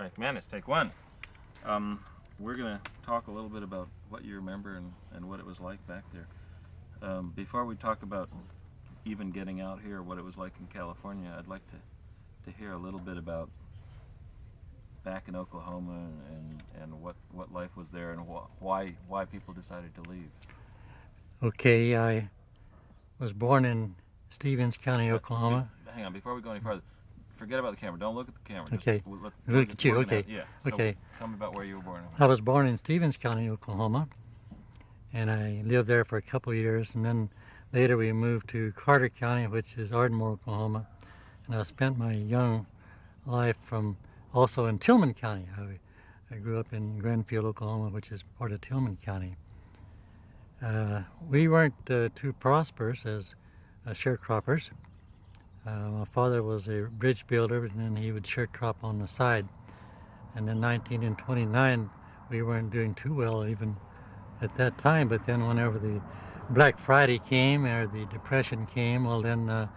Frank Manis, take one. We're going to talk a little bit about what you remember and what it was like back there. Before we talk about even getting out here, what it was like in California, I'd like to hear a little bit about back in Oklahoma and what life was there and why people decided to leave. Okay, I was born in Stevens County, Oklahoma. Hang on, before we go any further, forget about the camera. Don't look at the camera. Okay, Just look at you. Okay, yeah. okay. So tell me about where you were born. I was born in Stevens County, Oklahoma, and I lived there for a couple of years, and then later we moved to Carter County, which is Ardmore, Oklahoma, and I spent my young life also in Tillman County. I grew up in Granfield, Oklahoma, which is part of Tillman County. We weren't too prosperous as sharecroppers. My father was a bridge builder, and then he would sharecrop on the side. And in 1929, we weren't doing too well even at that time. But then whenever the Black Friday came or the Depression came, well then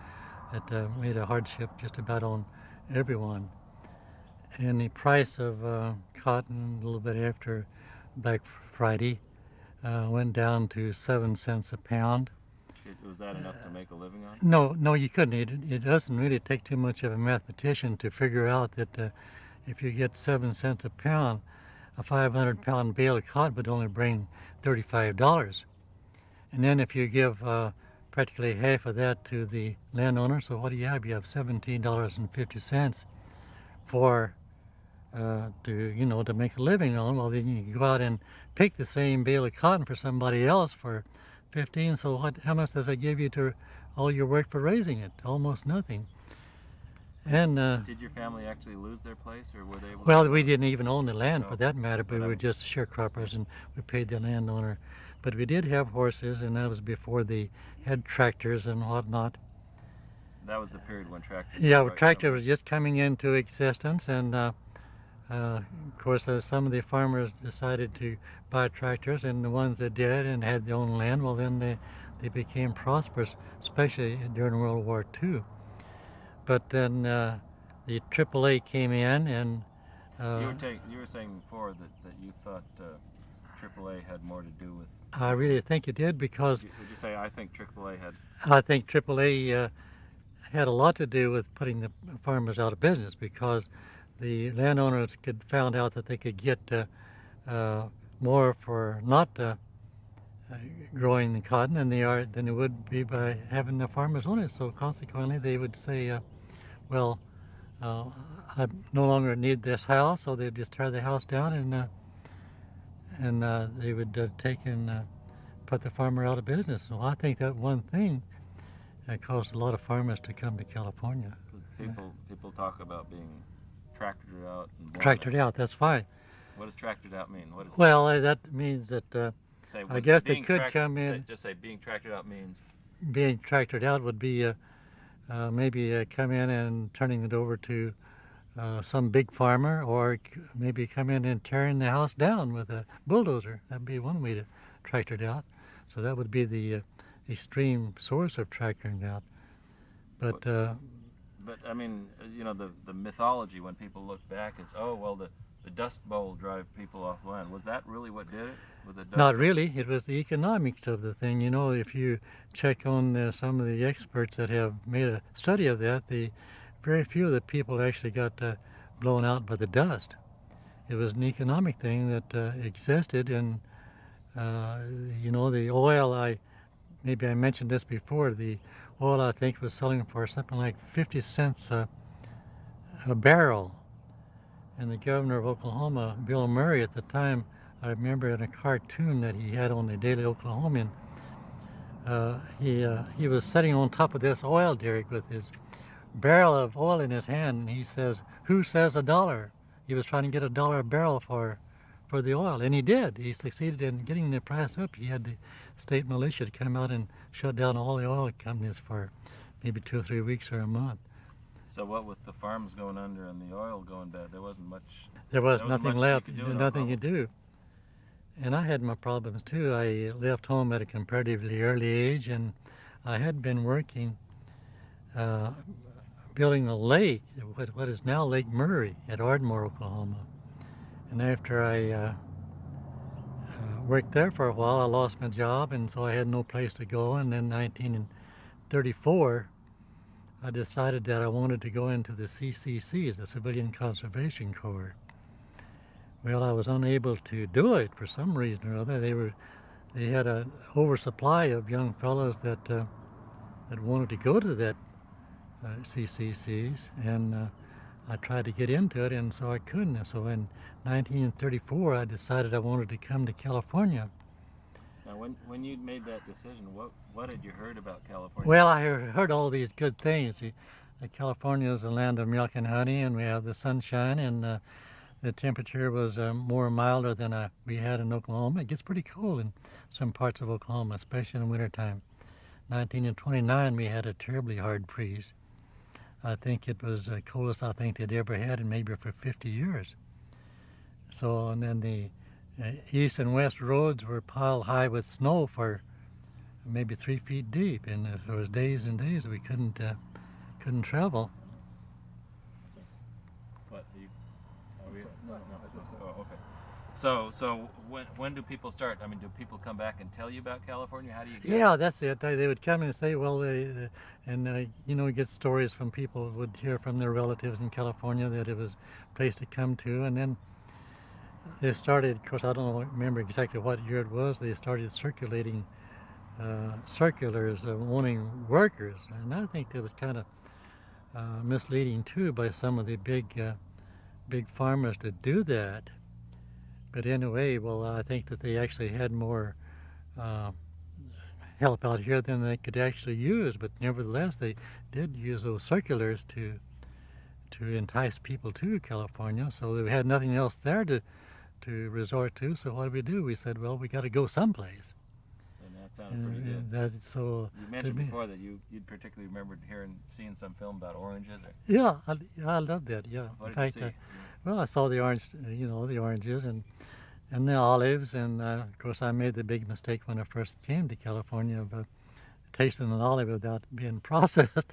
it made a hardship just about on everyone. And the price of cotton a little bit after Black Friday went down to 7 cents a pound. Was that enough to make a living on? No, you couldn't. It doesn't really take too much of a mathematician to figure out that if you get 7 cents a pound, a 500-pound bale of cotton would only bring $35. And then if you give practically half of that to the landowner, so what do you have? You have $17.50 for to make a living on. Well, then you go out and pick the same bale of cotton for somebody else for 15. So how much does that give you to all your work for raising it? Almost nothing. And did your family actually lose their place, or were they able well, we didn't even own the land for that matter, but we were just sharecroppers, and we paid the landowner. But we did have horses, and that was before they had tractors and whatnot. That was the period when tractors. Yeah, tractor was just coming into existence, and of course, some of the farmers decided to buy tractors, and the ones that did and had their own land, well, then they became prosperous, especially during World War II. But then the AAA came in, and you were saying before that you thought AAA had more to do with. I really think it did, because Would you say I think AAA had? I think AAA had a lot to do with putting the farmers out of business, because the landowners found out that they could get more for not growing the cotton than it would be by having the farmers own it. So consequently, they would say, well, I no longer need this house, so they'd just tear the house down, and they would take and put the farmer out of business. So I think that one thing caused a lot of farmers to come to California. People talk about being tractored out. Tractored out, that's fine. What does tractored out mean? Well, that means that I guess they could come in. Just say being tractored out means. Being tractored out would be maybe come in and turning it over to some big farmer, or maybe come in and tearing the house down with a bulldozer. That'd be one way to tractor it out. So that would be the extreme source of tractoring out. But I mean, the mythology when people look back is, oh well, the Dust Bowl drive people off land. Was that really what did it? With the dust Not really. It was the economics of the thing. If you check on some of the experts that have made a study of that, very few of the people actually got blown out by the dust. It was an economic thing that existed, and the oil. Maybe I mentioned this before. The oil, I think, was selling for something like 50 cents a barrel. And the governor of Oklahoma, Bill Murray, at the time, I remember in a cartoon that he had on the Daily Oklahoman, he was sitting on top of this oil derrick with his barrel of oil in his hand, and he says, "Who says $1?" He was trying to get $1 a barrel for the oil, and he did. He succeeded in getting the price up. He had the state militia to come out and shut down all the oil companies for maybe 2 or 3 weeks or a month. So what with the farms going under and the oil going bad, there wasn't much. There was nothing left. Nothing you do. And I had my problems too. I left home at a comparatively early age, and I had been working building a lake, what is now Lake Murray at Ardmore, Oklahoma. And after I worked there for a while, I lost my job, and so I had no place to go. And then 1934, I decided that I wanted to go into the CCCs, the Civilian Conservation Corps. Well, I was unable to do it for some reason or other. They had an oversupply of young fellows that wanted to go to that CCCs, and I tried to get into it, and so I couldn't. And so in 1934, I decided I wanted to come to California. Now, when you made that decision, what had you heard about California? Well, I heard all these good things. California is a land of milk and honey, and we have the sunshine, and the temperature was more milder than we had in Oklahoma. It gets pretty cold in some parts of Oklahoma, especially in the wintertime. 1929, we had a terribly hard freeze. I think it was the coldest I think they'd ever had, and maybe for 50 years. So, and then the east and west roads were piled high with snow for maybe 3 feet deep, and there was days and days we couldn't travel. What? Oh, okay. So when do people start? I mean, do people come back and tell you about California? How do you get Yeah, that's it. They would come and say, well, get stories from people who would hear from their relatives in California that it was a place to come to, and then they started, of course, I don't remember exactly what year it was, they started circulating circulars wanting workers, and I think that was kind of misleading too by some of the big farmers to do that. But anyway, well, I think that they actually had more help out here than they could actually use, but nevertheless they did use those circulars to entice people to California, so they had nothing else there to resort to. So what do? We said, well, we got to go someplace. And that sounded pretty good. So you mentioned before that you'd particularly remembered seeing some film about oranges. Yeah, I loved that. Yeah. What In did fact, you see? well, I saw the orange, the oranges and the olives, and of course I made the big mistake when I first came to California of tasting an olive without being processed,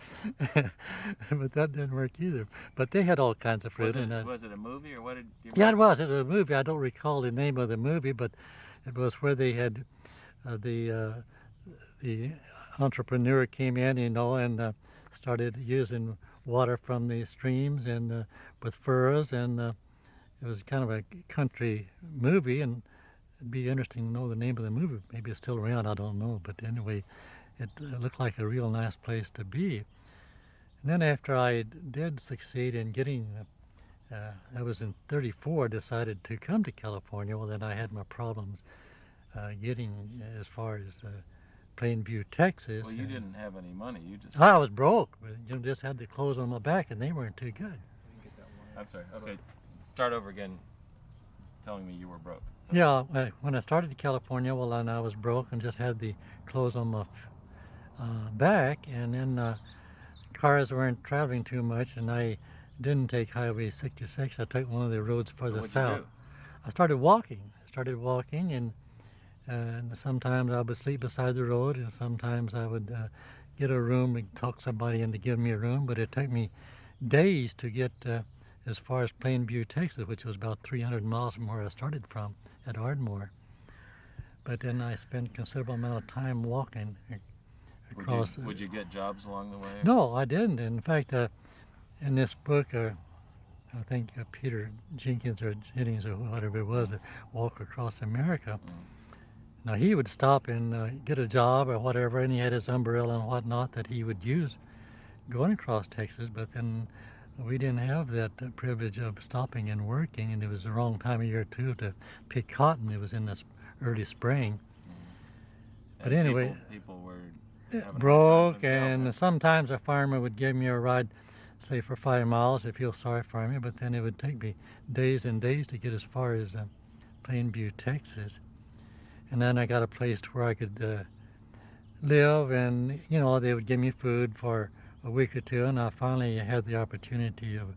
but that didn't work either. But they had all kinds of fruit. Was it a movie, or what did you? Yeah, it was. It was a movie. I don't recall the name of the movie, but it was where they had the entrepreneur came in, and started using water from the streams and with furrows, and it was kind of a country movie, and it'd be interesting to know the name of the movie. Maybe it's still around, I don't know, but anyway, it looked like a real nice place to be. And then after I did succeed in getting, I was in 34, decided to come to California. Well, then I had my problems getting as far as Plainview, Texas. Well, you didn't have any money. You just. I was broke. Just had the clothes on my back, and they weren't too good. I'm sorry. Okay, start over again. Telling me you were broke. Yeah, when I started in California, well, then I was broke and just had the clothes on my back, and then cars weren't traveling too much, and I didn't take Highway 66. I took one of the roads further south. I started walking. And sometimes I would sleep beside the road, and sometimes I would get a room and talk somebody into giving me a room, but it took me days to get as far as Plainview, Texas, which was about 300 miles from where I started from at Ardmore. But then I spent a considerable amount of time walking across. Would you get jobs along the way? No, I didn't. In fact, in this book, I think Peter Jenkins or Jennings or whatever it was, Walk Across America. Now he would stop and get a job or whatever, and he had his umbrella and whatnot that he would use going across Texas, but then we didn't have that privilege of stopping and working, and it was the wrong time of year too to pick cotton. It was in the early spring. But anyway, people were broke, and sometimes a farmer would give me a ride, say for 5 miles, if he was sorry for me, but then it would take me days and days to get as far as Plainview, Texas. And then I got a place where I could live, and they would give me food for a week or two, and I finally had the opportunity of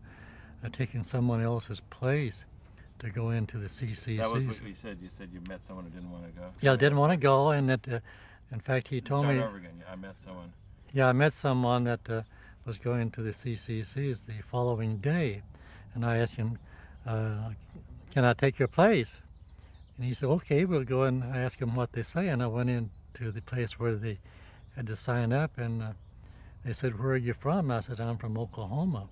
taking someone else's place to go into the CCCs. That was what you said. You said you met someone who didn't want to go. Yeah, didn't want to go, and that in fact he told me. Start over again. I met someone. Yeah, I met someone that was going to the CCCs the following day, and I asked him, "Can I take your place?" And he said, "Okay, we'll go." And I asked him what they say, and I went into the place where they had to sign up, and they said, "Where are you from?" I said, "I'm from Oklahoma."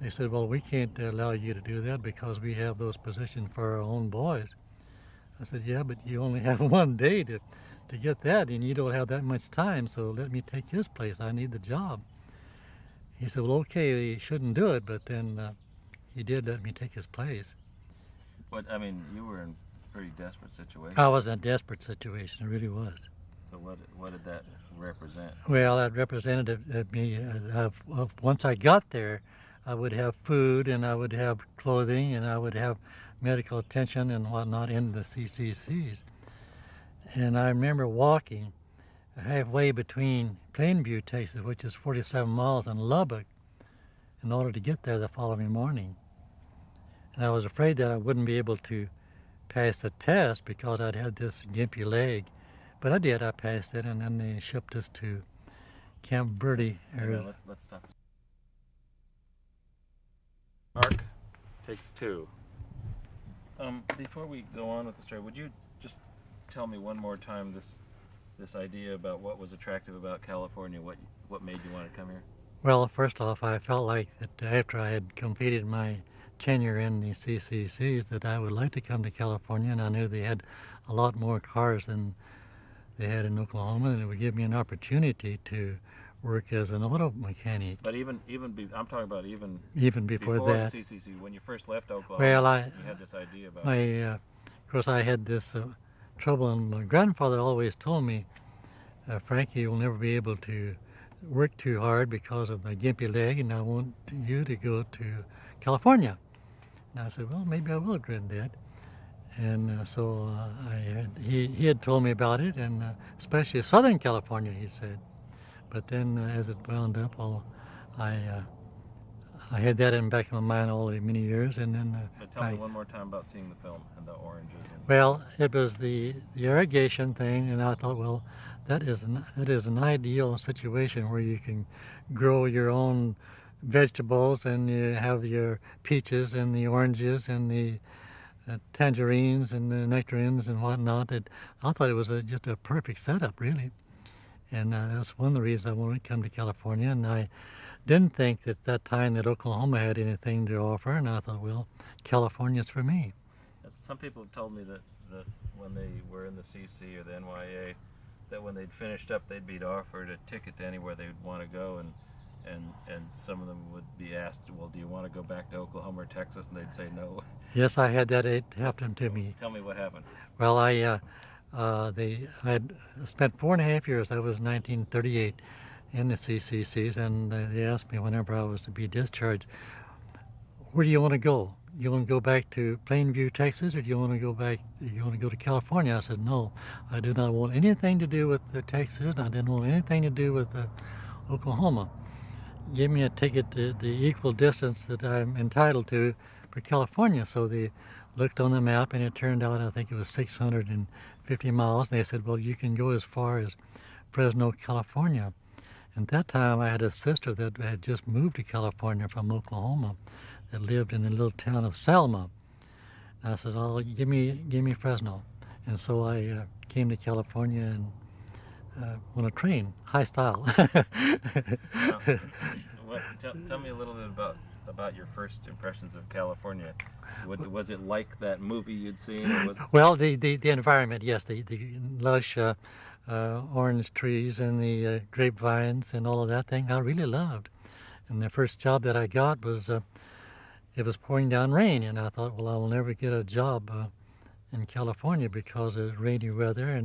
They said, "Well, we can't allow you to do that because we have those positions for our own boys." I said, "Yeah, but you only have one day to get that, and you don't have that much time, so let me take his place. I need the job." He said, "Well, okay, he shouldn't do it," but then he did let me take his place. What, I mean, you were in a pretty desperate situation. I was in a desperate situation, it really was. So what did that represent? Well, that represented me once I got there, I would have food, and I would have clothing, and I would have medical attention and whatnot in the CCCs. And I remember walking halfway between Plainview, Texas, which is 47 miles, and Lubbock, in order to get there the following morning. And I was afraid that I wouldn't be able to pass the test because I'd had this gimpy leg. But I did. I passed it, and then they shipped us to Camp Verde. Let's stop. Mark, take 2. Before we go on with the story, would you just tell me one more time this idea about what was attractive about California? What made you want to come here? Well, first off, I felt like that after I had completed my tenure in the CCCs that I would like to come to California, and I knew they had a lot more cars than they had in Oklahoma, and it would give me an opportunity to work as an auto mechanic. But I'm talking about even before that. The CCC, when you first left Oklahoma, well, you had this idea about of course, I had this trouble, and my grandfather always told me, "Frankie, you'll never be able to work too hard because of my gimpy leg, and I want you to go to California." And I said, "Well, maybe I will, Granddad." And so he had told me about it, and especially Southern California, he said. But then as it wound up, I had that in the back of my mind all the many years, and then. But tell me one more time about seeing the film and the oranges. Well, it was the irrigation thing, and I thought, well, that is an ideal situation where you can grow your own vegetables, and you have your peaches and the oranges and the tangerines and the nectarines and whatnot. I thought it was just a perfect setup, really. And that's one of the reasons I wanted to come to California. And I didn't think at that time that Oklahoma had anything to offer, and I thought, well, California's for me. Some people have told me that when they were in the CC or the NYA, that when they'd finished up, they'd be offered a ticket to anywhere they'd want to go, and some of them would be asked, "Well, do you want to go back to Oklahoma or Texas?" And they'd say no. Yes, I had that. It happened to me. Tell me what happened. Well, I had spent 4.5 years. I was 1938 in the CCCs, and they asked me whenever I was to be discharged, "Where do you want to go? You want to go back to Plainview, Texas, or do you want to go back? You want to go to California?" I said, "No, I do not want anything to do with Texas, and I didn't want anything to do with Oklahoma. Give me a ticket to the equal distance that I'm entitled to for California." So they looked on the map, and it turned out I think it was 650 miles. And they said, "Well, you can go as far as Fresno, California." And at that time, I had a sister that had just moved to California from Oklahoma that lived in the little town of Selma. And I said, "Oh, give me Fresno." And so I came to California and on a train, high style. Tell me a little bit about your first impressions of California. Was it like that movie you'd seen? Or Well, the environment, yes, the lush orange trees and the grapevines and all of that thing, I really loved. And the first job that I got was, it was pouring down rain, and I thought, well, I will never get a job in California because of rainy weather.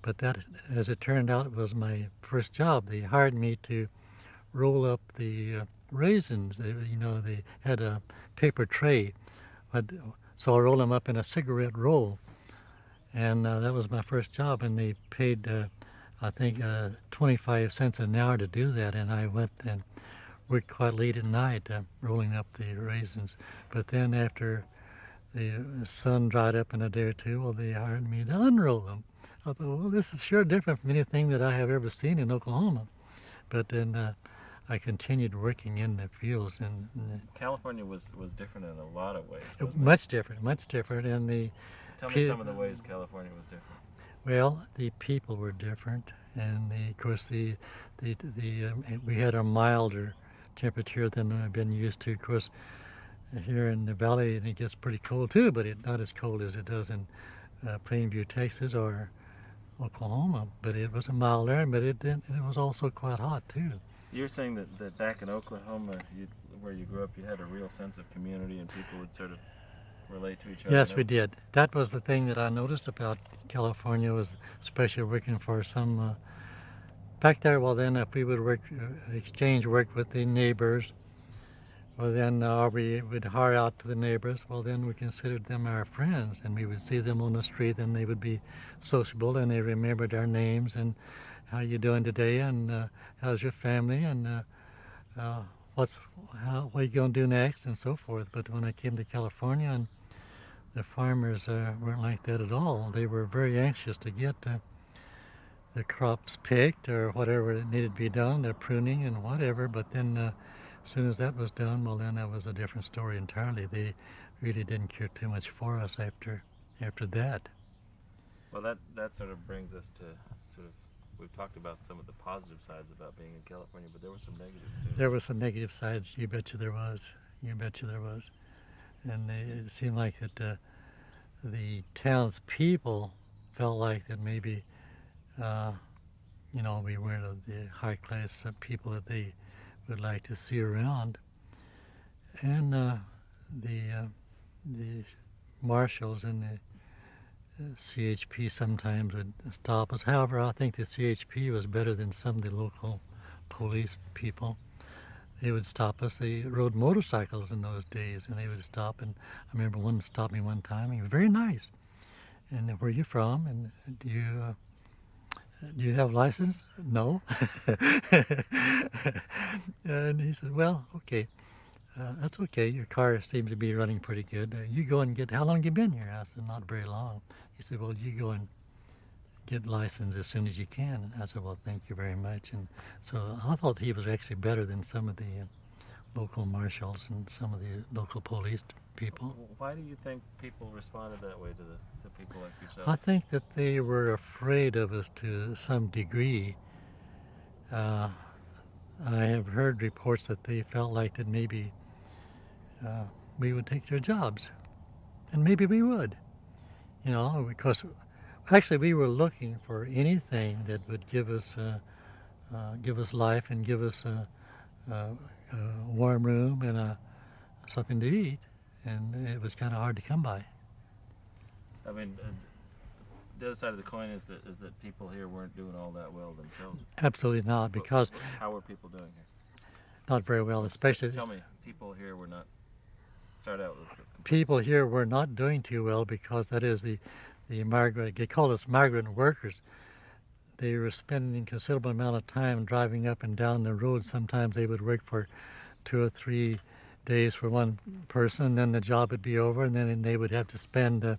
But that, as it turned out, was my first job. They hired me to roll up the raisins. They had a paper tray, so I rolled them up in a cigarette roll, and that was my first job. And they paid, I think, 25 cents an hour to do that. And I went and worked quite late at night rolling up the raisins. But then after the sun dried up in a day or two, well, they hired me to unroll them. I thought, well, this is sure different from anything that I have ever seen in Oklahoma. But then I continued working in the fields, and California was different in a lot of ways, wasn't it? much different. And Tell me some of the ways California was different. well, the people were different, and of course we had a milder temperature than I've been used to. Of course, here in the valley, and it gets pretty cold too, but it's not as cold as it does in Plainview, Texas, or Oklahoma. But it was a milder, but it was also quite hot too. You were saying that back in Oklahoma, where you grew up, you had a real sense of community and people would sort of relate to each other. Yes, we did. That was the thing that I noticed about California, was especially working for some back there. Well, then if we would exchange work with the neighbors, well then we would hire out to the neighbors. Well, then we considered them our friends, and we would see them on the street, and they would be sociable, and they remembered our names and how you doing today, and how's your family, and what are you going to do next, and so forth. But when I came to California, and the farmers weren't like that at all. They were very anxious to get the crops picked or whatever that needed to be done, their pruning and whatever. But then as soon as that was done, well, then that was a different story entirely. They really didn't care too much for us after that. Well, that sort of brings us to sort of, we've talked about some of the positive sides about being in California, but there were some negatives too. There were some negative sides. You betcha there was. You betcha there was. And it seemed like that the townspeople felt like that maybe, we weren't the high class people that they would like to see around. And the marshals and the CHP sometimes would stop us. However, I think the CHP was better than some of the local police people. They would stop us. They rode motorcycles in those days, and they would stop. And I remember one stopped me one time. He was very nice. And where are you from? And do you have a license? No. And he said, well, okay, that's okay. Your car seems to be running pretty good. You go and how long have you been here? I said, not very long. He said, well, you go and get licensed as soon as you can. And I said, well, thank you very much. And so I thought he was actually better than some of the local marshals and some of the local police people. Why do you think people responded that way to people like yourself? I think that they were afraid of us to some degree. I have heard reports that they felt like that maybe we would take their jobs, and maybe we would, because actually we were looking for anything that would give us life and give us a warm room and something to eat, and it was kind of hard to come by. I mean, the other side of the coin is that people here weren't doing all that well themselves. Absolutely not, because how were people doing here? Not very well, especially. Tell me, people here were not. Start out with. People here were not doing too well because that is the migrant. They call us migrant workers. They were spending a considerable amount of time driving up and down the road. Sometimes they would work for 2 or 3 days for one person, and then the job would be over, and then they would have to spend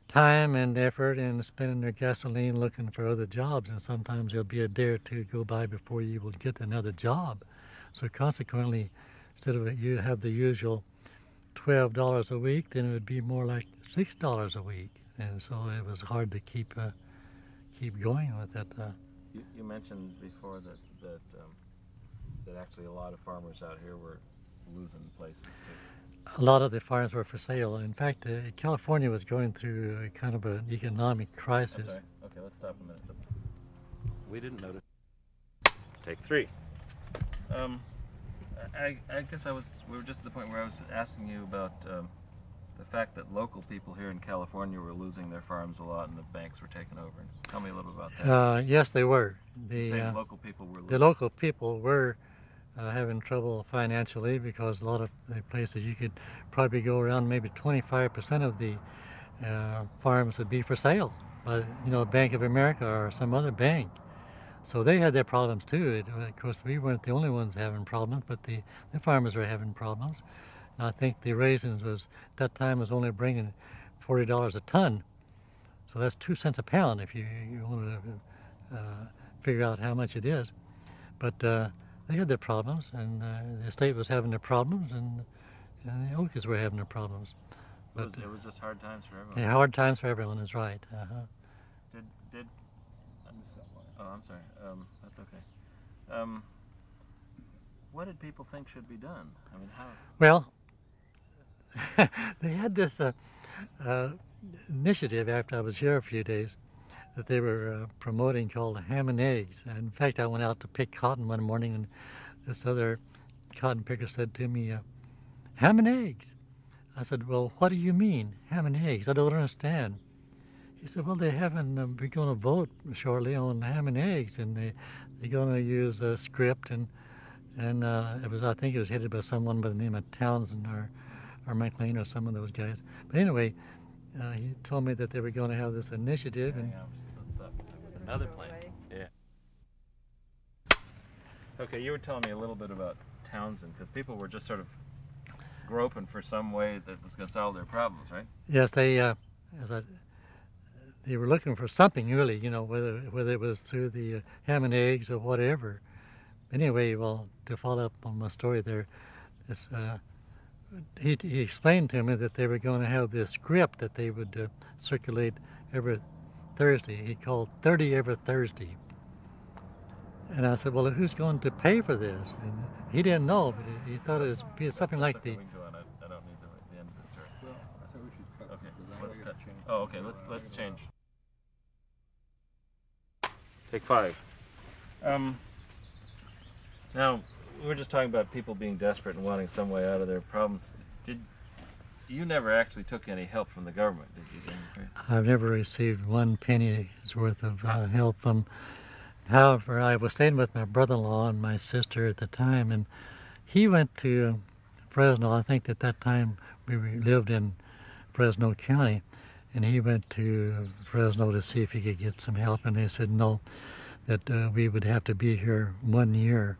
time and effort and spending their gasoline looking for other jobs, and sometimes there'll be a day or two go by before you will get another job. So consequently, instead of you have the usual $12 a week, then it would be more like $6 a week, and so it was hard to keep going with that. You mentioned before that actually a lot of farmers out here were losing places too. A lot of the farms were for sale. In fact, California was going through a kind of an economic crisis. I'm sorry. Okay, let's stop a minute. We didn't notice. Take 3. I guess we were just at the point where I was asking you about the fact that local people here in California were losing their farms a lot and the banks were taking over. Tell me a little about that. Yes, they were. Local people were losing. The local people were having trouble financially because a lot of the places you could probably go around, maybe 25% of the farms would be for sale by Bank of America or some other bank. So they had their problems too. Of course, we weren't the only ones having problems, but the farmers were having problems. And I think the raisins at that time was only bringing $40 a ton. So that's 2 cents a pound if you wanted to figure out how much it is. But they had their problems, and the state was having their problems, and the Okies were having their problems. But it was just hard times for everyone. Yeah, hard times for everyone is right. Did oh, I'm sorry. That's okay. What did people think should be done? I mean, how? Well, they had this initiative after I was here a few days that they were promoting called ham and eggs. And in fact, I went out to pick cotton one morning, and this other cotton picker said to me, ham and eggs. I said, well, what do you mean, ham and eggs? I don't understand. He said, well, they're going to vote shortly on ham and eggs, and they're going to use a script, and I think it was headed by someone by the name of Townsend or McLean or some of those guys. But anyway, he told me that they were going to have this initiative. And another plane. Yeah. Okay, you were telling me a little bit about Townsend, because people were just sort of groping for some way that was going to solve their problems, right? Yes, they were looking for something really, whether it was through the ham and eggs or whatever. Anyway, well, to follow up on my story there, he explained to me that they were going to have this script that they would circulate every Thursday. He called 30 every Thursday. And I said, well, who's going to pay for this? And he didn't know, but he thought it would be something like the... We can go on. I don't need the end of the story. Well, I thought we should cut. Okay, let's cut. Oh, okay, let's change. Take 5. Now, we were just talking about people being desperate and wanting some way out of their problems. You never actually took any help from the government, did you, Henry? I've never received one penny's worth of help from... However, I was staying with my brother-in-law and my sister at the time, and he went to Fresno. I think at that time we lived in Fresno County, and he went to Fresno to see if he could get some help, and they said no, that we would have to be here 1 year.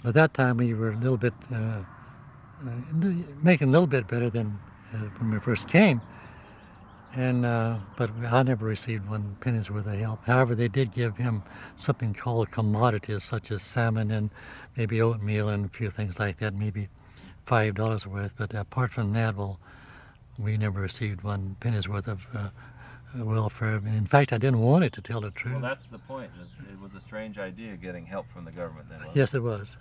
At that time we were a little bit, making a little bit better than when we first came. And but I never received one penny's worth of help. However, they did give him something called commodities, such as salmon and maybe oatmeal and a few things like that, maybe $5 worth. But apart from that, well, we never received one penny's worth of welfare. And in fact, I didn't want it, to tell the truth. Well, that's the point. It was a strange idea getting help from the government then, wasn't Yes, it was.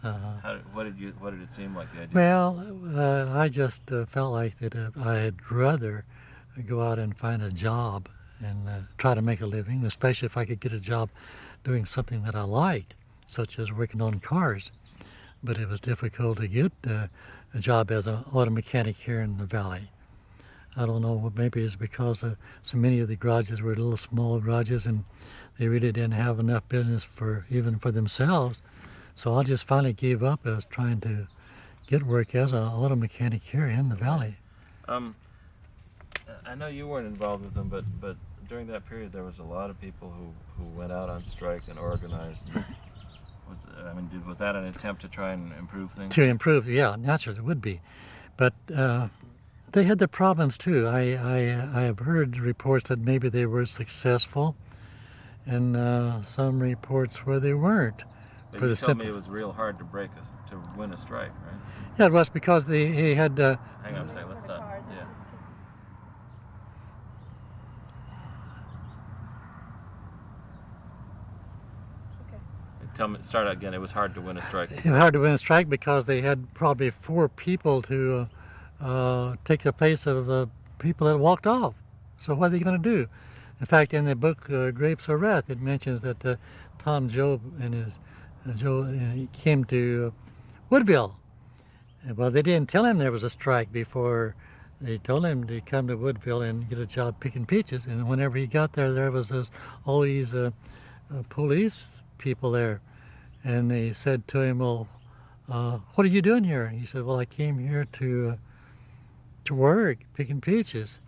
What did it seem like, the idea? Well, I just felt like that I'd rather go out and find a job and try to make a living, especially if I could get a job doing something that I liked, such as working on cars. But it was difficult to get a job as an auto mechanic here in the valley. I don't know, maybe it's because so many of the garages were little small garages and they really didn't have enough business even for themselves. So I just finally gave up as trying to get work as an auto mechanic here in the valley. I know you weren't involved with them, but during that period there was a lot of people who went out on strike and organized. Was that an attempt to try and improve things? To improve, yeah, naturally it would be. But they had their problems too. I have heard reports that maybe they were successful, and some reports where they weren't. But you told me it was real hard to win a strike, right? Yeah, it was because he had... Hang on a second, let's stop. Yeah. Start again. It was hard to win a strike. It was hard to win a strike because they had probably 4 people to take the place of people that walked off. So what are they going to do? In fact, in the book Grapes of Wrath, it mentions that Tom Job and he came to Woodville. Well, they didn't tell him there was a strike before. They told him to come to Woodville and get a job picking peaches. And whenever he got there was all these police people there, and they said to him, well, what are you doing here? And he said, well, I came here to work picking peaches.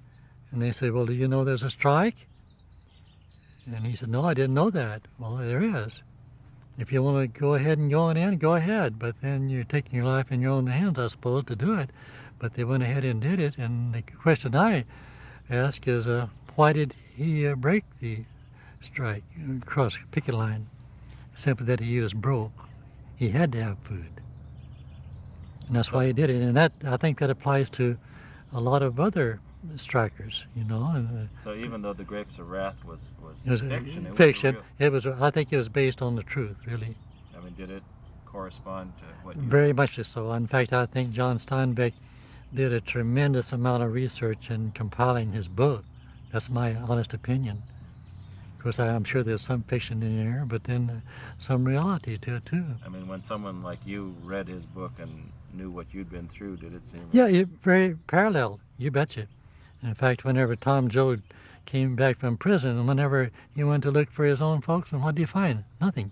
And they said, well, do you know there's a strike? And he said, no, I didn't know that. Well, there is. If you want to go ahead and go in, go ahead, but then you're taking your life in your own hands, I suppose, to do it. But they went ahead and did it, and the question I ask is, why did he break the strike, cross picket line? Simply that he was broke. He had to have food. And that's why he did it. And that, I think that applies to a lot of other strikers, you know. So even though the Grapes of Wrath was It was fiction, fiction. It It was. I think it was based on the truth, really. I mean, did it correspond to what you Very said? much so. In fact, I think John Steinbeck did a tremendous amount of research in compiling his book. That's my honest opinion. Of course, I'm sure there's some fiction in there, but then some reality to it too. I mean, when someone like you read his book and knew what you'd been through, did it seem? Yeah, very parallel. You betcha. In fact, whenever Tom Joad came back from prison, and whenever he went to look for his own folks, and what did he find? Nothing.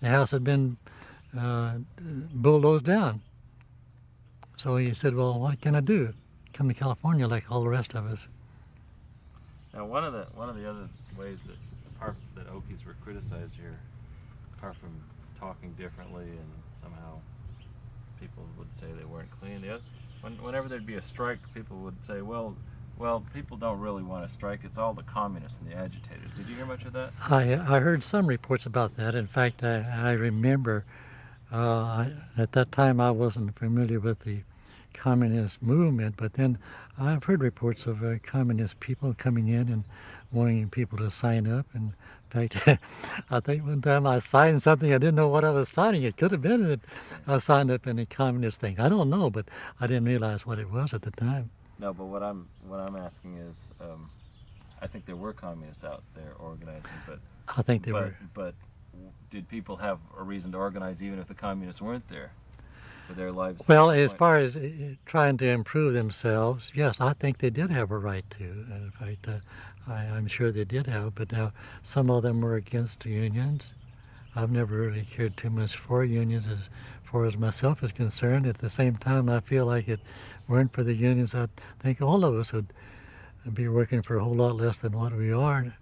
The house had been bulldozed down. So he said, "Well, what can I do? Come to California like all the rest of us." Now, one of the other ways that that Okies were criticized here, apart from talking differently and somehow people would say they weren't clean. Whenever there'd be a strike, people would say, well, people don't really want to strike. It's all the communists and the agitators. Did you hear much of that? I heard some reports about that. In fact, I remember at that time I wasn't familiar with the communist movement, but then I've heard reports of communist people coming in and wanting people to sign up. And in fact, I think one time I signed something, I didn't know what I was signing. It could have been that I signed up in a communist thing. I don't know, but I didn't realize what it was at the time. No, but what I'm asking is, I think there were communists out there organizing, but I think they were. But did people have a reason to organize even if the communists weren't there? For their lives. Well, as far as trying to improve themselves, yes, I think they did have a right to. In fact, I'm sure they did have, but now some of them were against unions. I've never really cared too much for unions as far as myself is concerned. At the same time, I feel like it weren't for the unions, I think all of us would be working for a whole lot less than what we are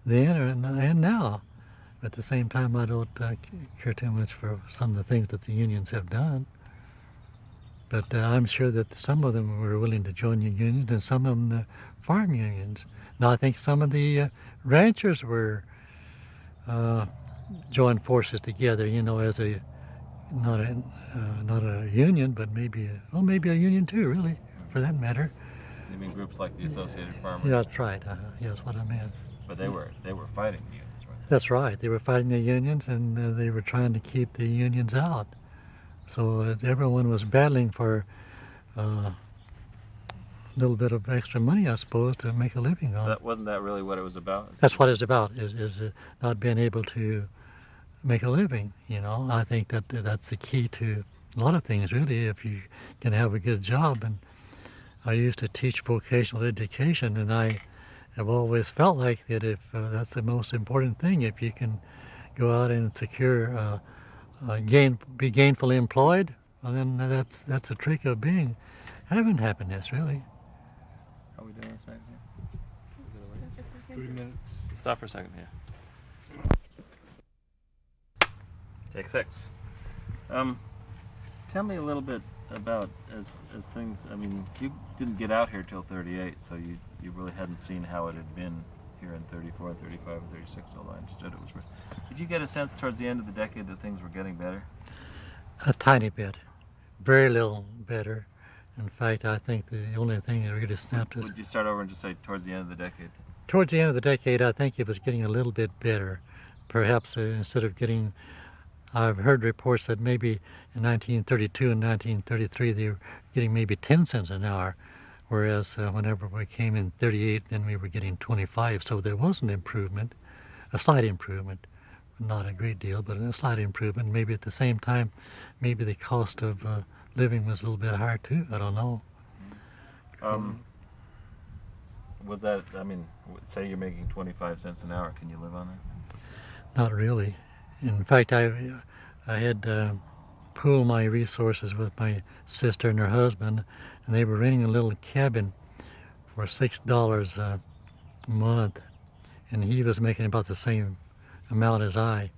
then and now. At the same time, I don't care too much for some of the things that the unions have done. But I'm sure that some of them were willing to join the unions and some of them the farm unions. Now I think some of the ranchers were joined forces together, you know, as a not a union, but maybe a union too, really, for that matter. You mean groups like the Associated Farmers? Yeah, that's right. Yeah, that's what I meant. But they were fighting the unions, right? That's right. They were fighting the unions, and they were trying to keep the unions out. So everyone was battling for a little bit of extra money, I suppose, to make a living on. Wasn't that really what it was about? That's what it's about, is not being able to make a living, you know. I think that that's the key to a lot of things, really, if you can have a good job. And I used to teach vocational education, and I have always felt like that if that's the most important thing, if you can go out and secure be gainfully employed, well, then that's a trick of having happiness, really. How are we doing this magazine? 3 minutes. Stop for a second here. Take 6. Tell me a little bit about as things. I mean, you didn't get out here till '38, so you really hadn't seen how it had been here in '34, '35, and '36. Although I understood it was. Did you get a sense towards the end of the decade that things were getting better? A tiny bit, very little better. In fact, I think the only thing that really snapped us. Would you start over and just say towards the end of the decade? Towards the end of the decade, I think it was getting a little bit better. Perhaps instead of getting, I've heard reports that maybe in 1932 and 1933 they were getting maybe 10 cents an hour, whereas whenever we came in '38, then we were getting 25. So there was an improvement, a slight improvement. Not a great deal, but a slight improvement. Maybe at the same time, maybe the cost of living was a little bit higher too. I don't know. Was that, I mean, say you're making 25 cents an hour, can you live on that? Not really. In fact, I had pooled my resources with my sister and her husband, and they were renting a little cabin for $6 a month, and he was making about the same amount as I,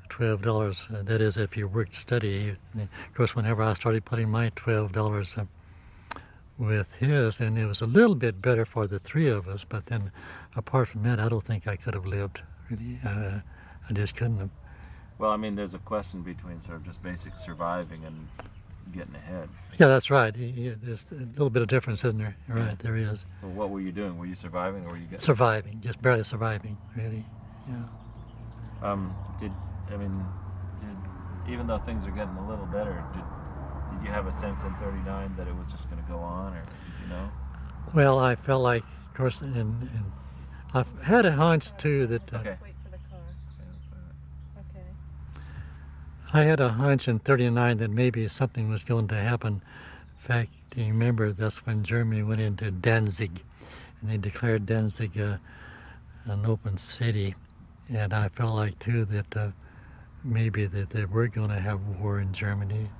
$12. That is, if you worked study. Of course, whenever I started putting my $12 with his, and it was a little bit better for the three of us, but then apart from that, I don't think I could have lived. Really, I just couldn't have. Well, I mean, there's a question between sort of just basic surviving and getting ahead. Yeah, that's right. There's a little bit of difference, isn't there? You're right, there is. Well, what were you doing? Were you surviving or were you getting... Surviving, just barely surviving, really. Yeah. Did even though things are getting a little better, did you have a sense in 39 that it was just going to go on, or did you know? Well, I felt like, of course, and I've had a hunch too that Okay. Wait for the car. Okay. I had a hunch in 39 that maybe something was going to happen. In fact, do you remember that's when Germany went into Danzig, and they declared Danzig an open city, and I felt like too that maybe that they were going to have war in Germany,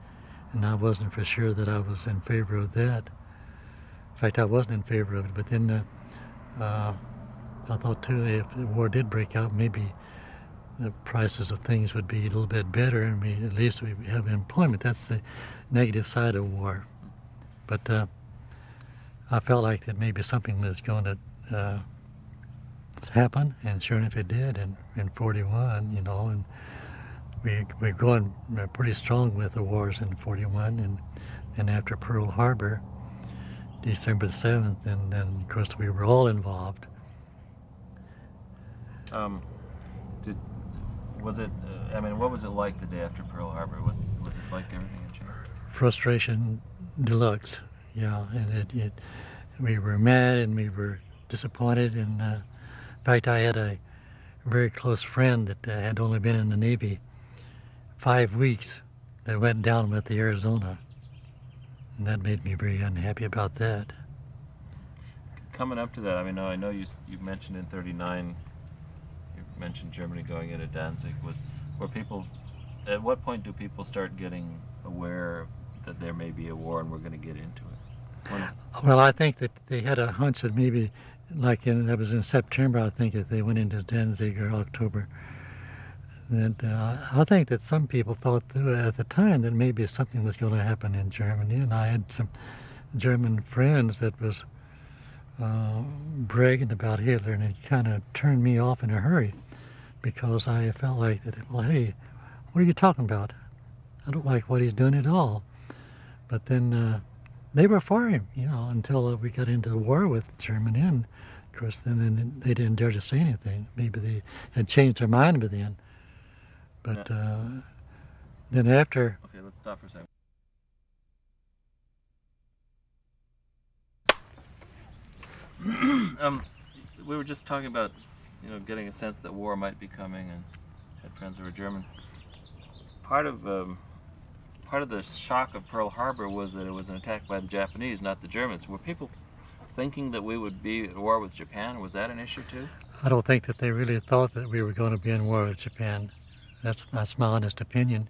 and I wasn't for sure that I was in favor of that. In fact, I wasn't in favor of it, but then I thought too, if the war did break out, maybe the prices of things would be a little bit better, and at least we have employment. That's the negative side of war. But I felt like that maybe something was going to happen, and sure enough it did in 41, you know, and we're going pretty strong with the wars in 41, and after Pearl Harbor, December 7th, and then of course we were all involved. What was it like the day after Pearl Harbor? Was it like everything had changed? Frustration deluxe, yeah, and we were mad and we were disappointed, and in fact I had a very close friend that had only been in the Navy 5 weeks that went down with the Arizona, and that made me very unhappy about that. Coming up to that, I know you mentioned in 39, you mentioned Germany going into Danzig. Were people, at what point do people start getting aware that there may be a war and we're going to get into it? Well, I think that they had a hunch that maybe, that was in September, I think, that they went into Danzig, or October. And I think that some people thought at the time that maybe something was going to happen in Germany, and I had some German friends that was bragging about Hitler, and it kind of turned me off in a hurry, because I felt like that, well, hey, what are you talking about? I don't like what he's doing at all. But then they were for him, you know, until we got into the war with Germany, and of course then they didn't dare to say anything. Maybe they had changed their mind by then. But then after... Okay, let's stop for a second. We were just talking about, getting a sense that war might be coming, and had friends who were German. Part of the shock of Pearl Harbor was that it was an attack by the Japanese, not the Germans. Were people thinking that we would be at war with Japan? Was that an issue too? I don't think that they really thought that we were going to be in war with Japan. That's my honest opinion.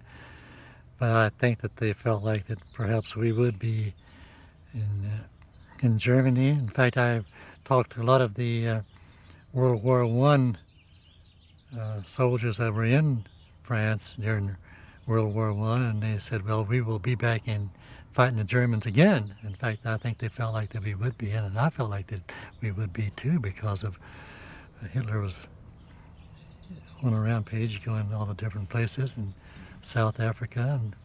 But I think that they felt like that perhaps we would be in Germany. In fact, I've talked to a lot of the World War I soldiers that were in France during World War I, and they said, well, we will be back in fighting the Germans again. In fact, I think they felt like that we would be in, and I felt like that we would be too, because of Hitler was on a rampage going all the different places in South Africa and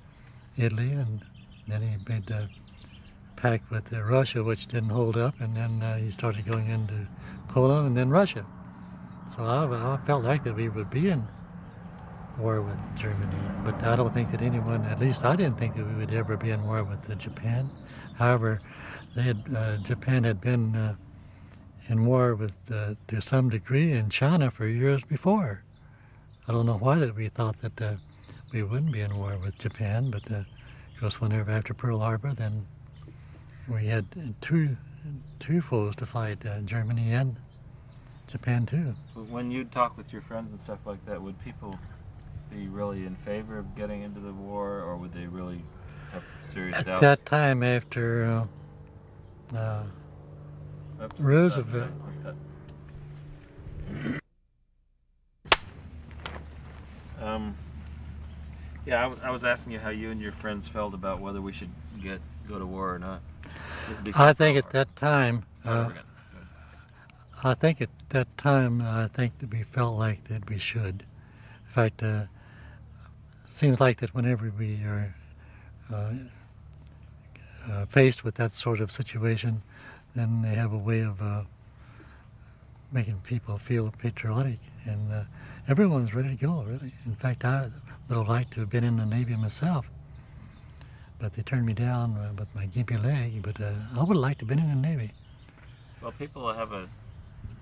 Italy, and then he made the pact with Russia, which didn't hold up, and then he started going into Poland and then Russia. So I felt like that we would be in war with Germany, but I don't think that anyone, at least I didn't think that we would ever be in war with Japan. However, Japan had been in war with, to some degree, in China for years before. I don't know why that we thought that we wouldn't be in war with Japan, but of course, whenever after Pearl Harbor, then we had two foes to fight, Germany and Japan too. When you talk with your friends and stuff like that, would people be really in favor of getting into the war, or would they really have serious doubts? At that time, after Roosevelt. Let's cut. I was asking you how you and your friends felt about whether we should go to war or not. I think at that time, Sorry, I think at that time, I think that we felt like that we should. In fact, seems like that whenever we are faced with that sort of situation, then they have a way of making people feel patriotic, and everyone's ready to go, really. In fact, I would have liked to have been in the Navy myself, but they turned me down with my gimpy leg, but I would have liked to have been in the Navy. Well, people have a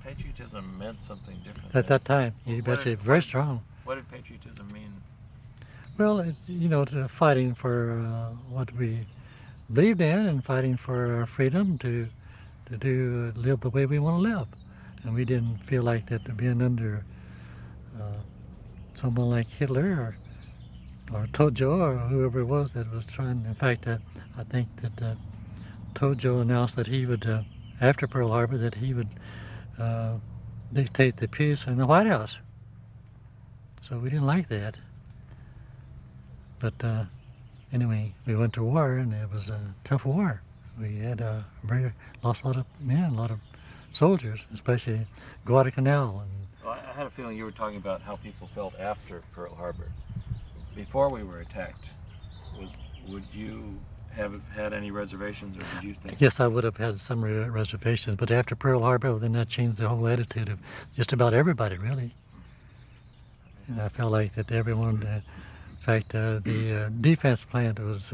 patriotism meant something different. At that time, you What betcha, did- very strong. What did patriotism mean? Well, fighting for what we believed in, and fighting for our freedom to live the way we want to live. And we didn't feel like that being under someone like Hitler or Tojo or whoever it was that was trying. In fact, I think that Tojo announced that he would, after Pearl Harbor, that he would dictate the peace in the White House. So we didn't like that. But anyway, we went to war, and it was a tough war. We had lost a lot of men, a lot of soldiers, especially Guadalcanal. And Well, I had a feeling you were talking about how people felt after Pearl Harbor. Before we were attacked, would you have had any reservations, or did you think? yes, I would have had some reservations, but after Pearl Harbor, then that changed the whole attitude of just about everybody, really. And I felt like that everyone, in fact, the defense plant was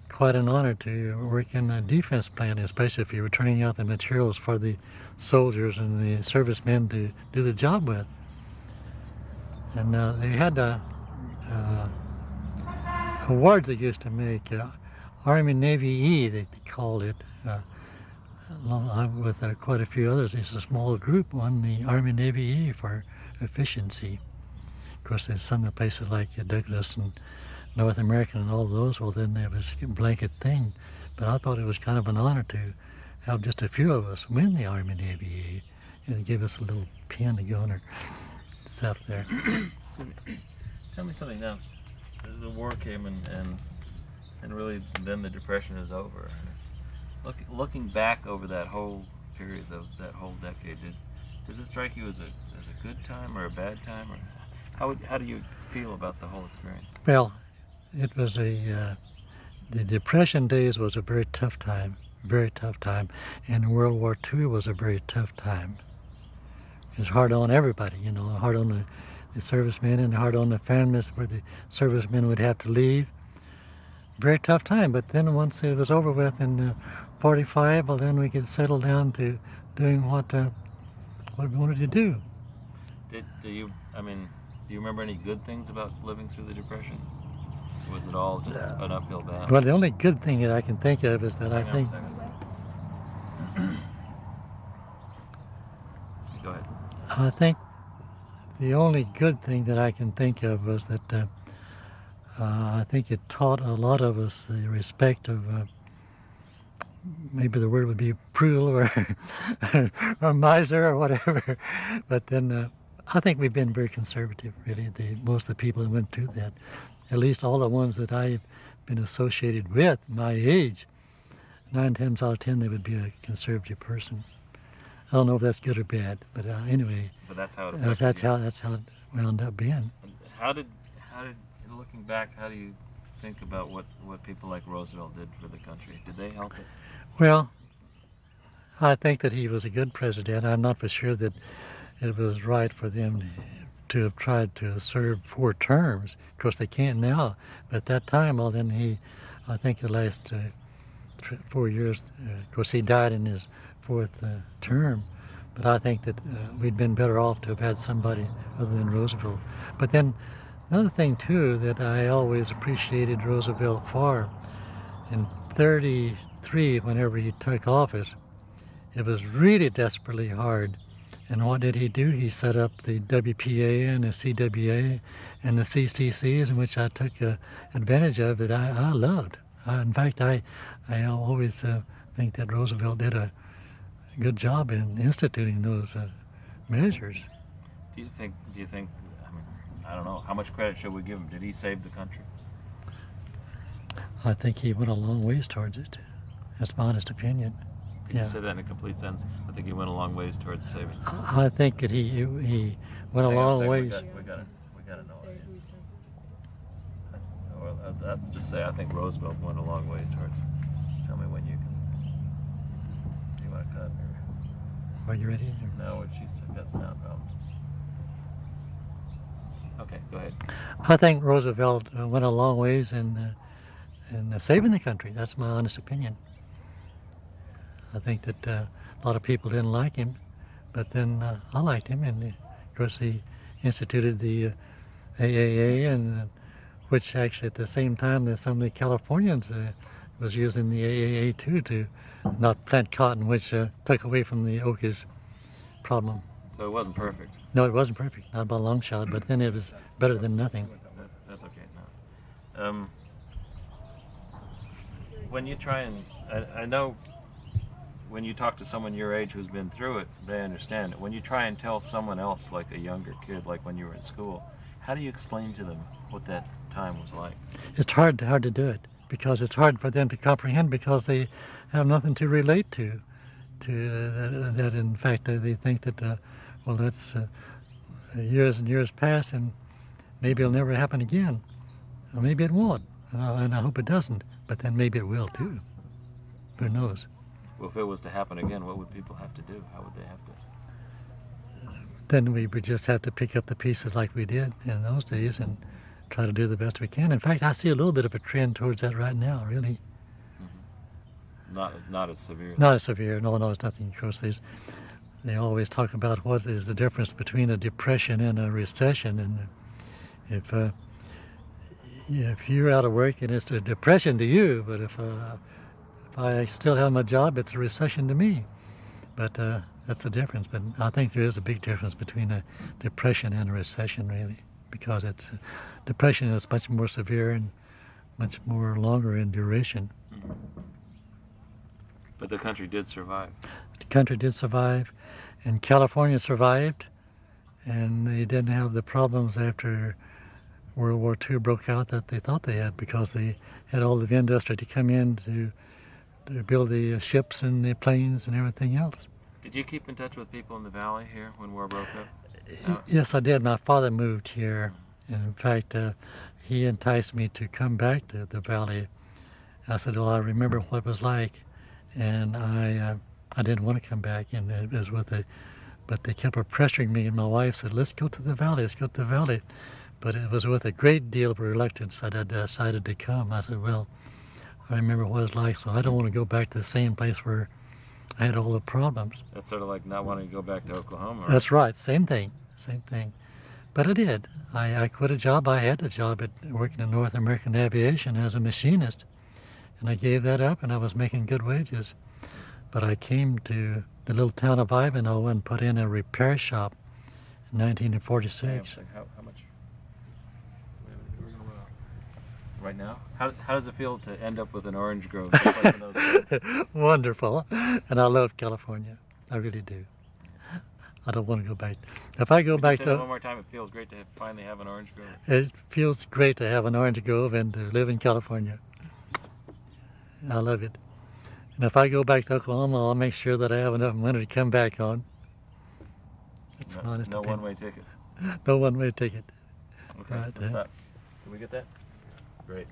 quite an honor to work in a defense plant, especially if you were turning out the materials for the soldiers and the servicemen to do the job with. And they had awards they used to make, Army Navy E, they called it, along with quite a few others. It's a small group won the Army Navy E for efficiency. Of course, there's some places like Douglas and North American and all those, well, then there was a blanket thing. But I thought it was kind of an honor to have just a few of us win the Army Navy E, and they gave us a little pin to go on our stuff there. So, tell me something now. The war came, and really then the Depression is over. Looking back over that whole period, that whole decade, does it strike you as a good time or a bad time, or how do you feel about the whole experience? Well, it was the Depression days was a very tough time, and World War II was a very tough time. It was hard on everybody, hard on the servicemen and hard on the families where the servicemen would have to leave. Very tough time, but then once it was over with in 45, well, then we could settle down to doing what we wanted to do. Do you remember any good things about living through the Depression? Or was it all just an uphill battle? Well, the only good thing that I can think of is that I think Go ahead. I think the only good thing that I can think of was that I think it taught a lot of us the respect of, maybe the word would be cruel or miser or whatever. But then I think we've been very conservative, really. Most of the people that went through that, at least all the ones that I've been associated with, my age, 9 times out of 10 they would be a conservative person. I don't know if that's good or bad, but anyway, But that's how it that's how it wound up being. How did looking back, how do you think about what people like Roosevelt did for the country? Did they help it? Well, I think that he was a good president. I'm not for sure that it was right for them to have tried to serve 4 terms. Of course, they can't now. But at that time, well, then I think the last 4 years, of course, he died in his 4th term. But I think that we'd been better off to have had somebody other than Roosevelt. But then another thing, too, that I always appreciated Roosevelt for, in 1933, whenever he took office, it was really desperately hard. And what did he do? He set up the WPA and the CWA and the CCCs, in which I took advantage of that I loved. In fact, I always think that Roosevelt did a good job in instituting those measures. Do you think? I don't know. How much credit should we give him? Did he save the country? I think he went a long ways towards it. That's my honest opinion. Can you say that in a complete sense? I think he went a long ways towards saving. I think that he went a Hang on long second. ways. We gotta know what it is. That's just say I think Roosevelt went a long way towards. Tell me when you can. Do you want to cut? Or Are you ready? no, she's got sound problems. Okay, go ahead. I think Roosevelt went a long ways in saving the country. That's my honest opinion. I think that a lot of people didn't like him, but then I liked him, and of course he instituted the AAA, and which actually at the same time that some of the Californians was using the AAA too to not plant cotton, which took away from the Okies problem. So it wasn't perfect. No, it wasn't perfect, not by a long shot, but then it was better than nothing. That's okay. No. When you try and, I know when you talk to someone your age who's been through it, they understand it. When you try and tell someone else, like a younger kid, like when you were in school, how do you explain to them what that time was like? It's hard to do it because it's hard for them to comprehend because they have nothing to relate to that in fact they think that well, that's years and years pass and maybe it'll never happen again, or maybe it won't, and I hope it doesn't, but then maybe it will too. Who knows? Well, if it was to happen again, what would people have to do? How would they have to? Then we would just have to pick up the pieces like we did in those days and try to do the best we can. In fact, I see a little bit of a trend towards that right now, really. Not as severe. Not as severe. No, it's nothing. Of course, they always talk about what is the difference between a depression and a recession. And if you're out of work and it's a depression to you, but if I still have my job, it's a recession to me. But that's the difference. But I think there is a big difference between a depression and a recession, really, because depression is much more severe and much more longer in duration. Mm-hmm. But the country did survive. The country did survive, and California survived, and they didn't have the problems after World War II broke out that they thought they had, because they had all the industry to come in to build the ships and the planes and everything else. Did you keep in touch with people in the valley here when war broke up? Yes, I did. My father moved here. And in fact, he enticed me to come back to the valley. I said, well, I remember what it was like. And I didn't want to come back. And it was but they kept pressuring me. And my wife said, let's go to the valley. Let's go to the valley. But it was with a great deal of reluctance that I decided to come. I said, well, I remember what it's like, so I don't want to go back to the same place where I had all the problems. That's sort of like not wanting to go back to Oklahoma. Right? That's right, same thing. But I did. I quit a job. I had a job working in North American Aviation as a machinist, and I gave that up, and I was making good wages. But I came to the little town of Ivanhoe and put in a repair shop in 1946. How much? Right now? How does it feel to end up with an orange grove? Just like in those Wonderful. And I love California. I really do. I don't want to go back. If I go back say to... that one more time, it feels great to finally have an orange grove. It feels great to have an orange grove and to live in California. I love it. And if I go back to Oklahoma, I'll make sure that I have enough money to come back on. That's my honest opinion. No one-way ticket. No one-way ticket. Okay, Right, what's that? Can we get that? Great.